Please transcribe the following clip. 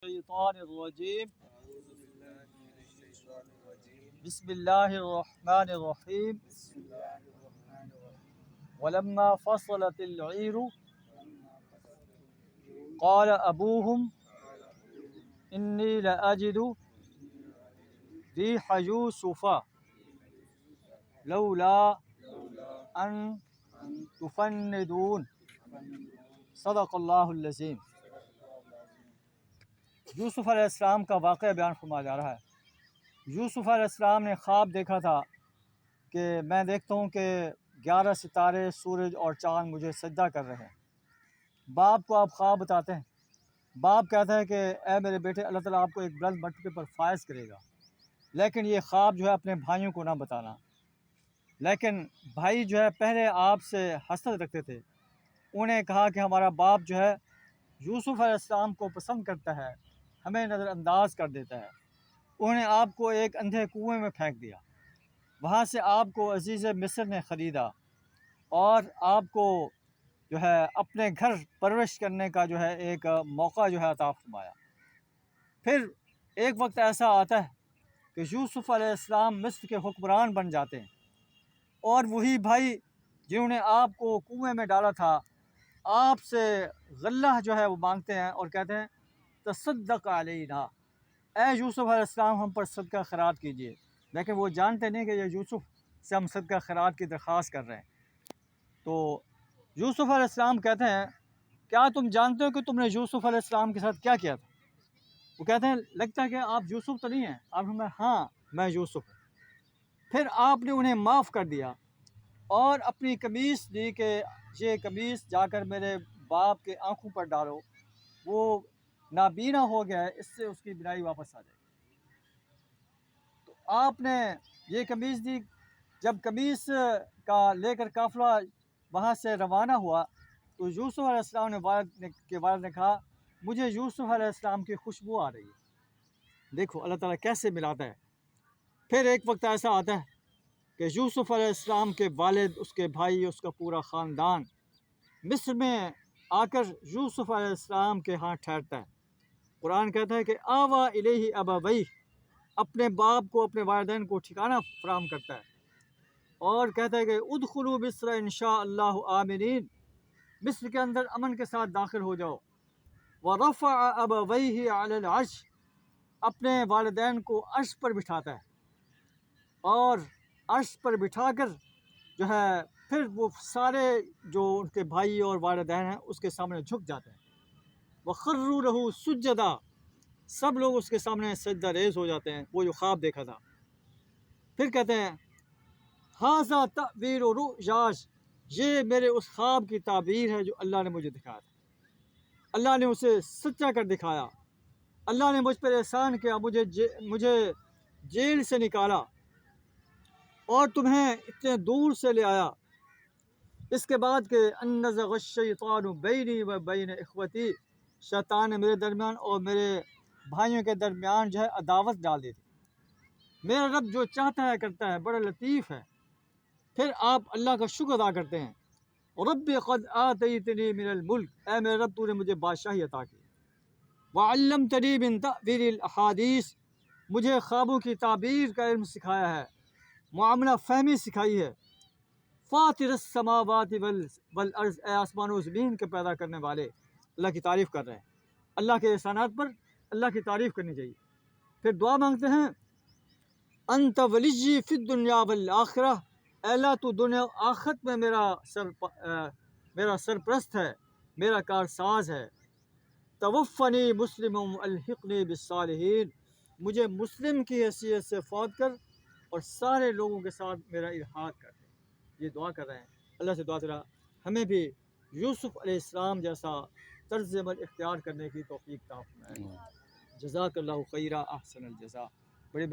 الشيطان الرجيم بسم الله الرحمن الرحيم ولما فصلت العير قال أبوهم إني لأجد ريح يوسف لولا أن تفندون صدق اللہ العظیم۔ یوسف علیہ السلام کا واقعہ بیان فرمایا جا رہا ہے۔ یوسف علیہ السلام نے خواب دیکھا تھا کہ میں دیکھتا ہوں کہ 11 ستارے، سورج اور چاند مجھے سجدہ کر رہے ہیں۔ باپ کو آپ خواب بتاتے ہیں، باپ کہتا ہے کہ اے میرے بیٹے، اللہ تعالیٰ آپ کو ایک بلند مرتبے پر فائز کرے گا، لیکن یہ خواب جو ہے اپنے بھائیوں کو نہ بتانا۔ لیکن بھائی جو ہے پہلے آپ سے حسد رکھتے تھے، انہیں کہا کہ ہمارا باپ جو ہے یوسف علیہ السلام کو پسند کرتا ہے، ہمیں نظر انداز کر دیتا ہے۔ انہوں نے آپ کو ایک اندھے کنویں میں پھینک دیا، وہاں سے آپ کو عزیز مصر نے خریدا اور آپ کو جو ہے اپنے گھر پرورش کرنے کا جو ہے ایک موقع جو ہے عطا فرمایا۔ پھر ایک وقت ایسا آتا ہے کہ یوسف علیہ السلام مصر کے حکمران بن جاتے ہیں، اور وہی بھائی جنہوں نے آپ کو کنویں میں ڈالا تھا آپ سے غلہ جو ہے وہ مانگتے ہیں اور کہتے ہیں تصدق علینا، اے یوسف علیہ السلام ہم پر صدقہ خیرات کیجیے۔ لیکن وہ جانتے نہیں کہ یہ یوسف سے ہم صدقہ خیرات کی درخواست کر رہے ہیں۔ تو یوسف علیہ السلام کہتے ہیں کیا تم جانتے ہو کہ تم نے یوسف علیہ السلام کے ساتھ کیا کیا تھا؟ وہ کہتے ہیں لگتا ہے کہ آپ یوسف تو نہیں ہیں۔ آپ نے ہاں میں یوسف ہوں۔ پھر آپ نے انہیں معاف کر دیا اور اپنی قمیص دی کہ یہ قمیص جا کر میرے باپ کے آنکھوں پر ڈالو، وہ نابینا ہو گیا ہے، اس سے اس کی بینائی واپس آ جائے گی۔ تو آپ نے یہ قمیص دی۔ جب قمیص کا لے کر قافلہ وہاں سے روانہ ہوا تو یوسف علیہ السلام نے والد نے کہا مجھے یوسف علیہ السلام کی خوشبو آ رہی ہے۔ دیکھو اللہ تعالیٰ کیسے ملاتا ہے۔ پھر ایک وقت ایسا آتا ہے کہ یوسف علیہ السلام کے والد، اس کے بھائی، اس کا پورا خاندان مصر میں آ کر یوسف علیہ السلام کے ہاں ٹھہرتا ہے۔ قرآن کہتا ہے کہ آوا الیہ ابویہ، اپنے باپ کو، اپنے والدین کو ٹھکانہ فراہم کرتا ہے، اور کہتا ہے کہ ادخلوا مصر انشاء اللہ آمنین، مصر کے اندر امن کے ساتھ داخل ہو جاؤ۔ ورفع ابویہ علی العرش، اپنے والدین کو عرش پر بٹھاتا ہے، اور عرش پر بٹھا کر جو ہے پھر وہ سارے جو ان کے بھائی اور والدین ہیں اس کے سامنے جھک جاتے ہیں۔ وَخَرُّوا لَهُ سُجَّدًا، سب لوگ اس کے سامنے سجدہ ریز ہو جاتے ہیں، وہ جو خواب دیکھا تھا۔ پھر کہتے ہیں هَذَا تَأْوِيلُ رُؤْيَايَ، یہ میرے اس خواب کی تعبیر ہے جو اللہ نے مجھے دکھایا تھا۔ اللہ نے اسے سچا کر دکھایا، اللہ نے مجھ پر احسان کیا، مجھے جیل سے نکالا اور تمہیں اتنے دور سے لے آیا۔ اس کے بعد کہ ان نزغ الشیطان بینی و بین اخوتی، شیطان نے میرے درمیان اور میرے بھائیوں کے درمیان جو ہے عداوت ڈال دی تھی۔ میرا رب جو چاہتا ہے کرتا ہے، بڑا لطیف ہے۔ پھر آپ اللہ کا شکر ادا کرتے ہیں، رب قد آتیتنی من الملک، اے میرے رب تو نے مجھے بادشاہی عطا کی۔ وعلمتنی من تأویل الاحادیث، مجھے خوابوں کی تعبیر کا علم سکھایا ہے، معاملہ فہمی سکھائی ہے۔ فاطر السماوات والارض، اے آسمان و زمین کے پیدا کرنے والے، اللہ کی تعریف کر رہے ہیں۔ اللہ کے احسانات پر اللہ کی تعریف کرنی چاہیے۔ پھر دعا مانگتے ہیں انت ولی فی الدنیا والآخرہ، اے اللہ تو دنیا و آخرت میں میرا سرپرست ہے، میرا کارساز ہے۔ توفنی مسلم الحقنی بالصالحین، مجھے مسلم کی حیثیت سے فوت کر اور سارے لوگوں کے ساتھ میرا الحاق کر دے۔ یہ دعا کر رہے ہیں۔ اللہ سے دعا کرا ہمیں بھی یوسف علیہ السلام جیسا طرز عمل اختیار کرنے کی توفیق عطا فرمائے۔ جزاک اللہ خیرا، احسن الجزا۔ بڑی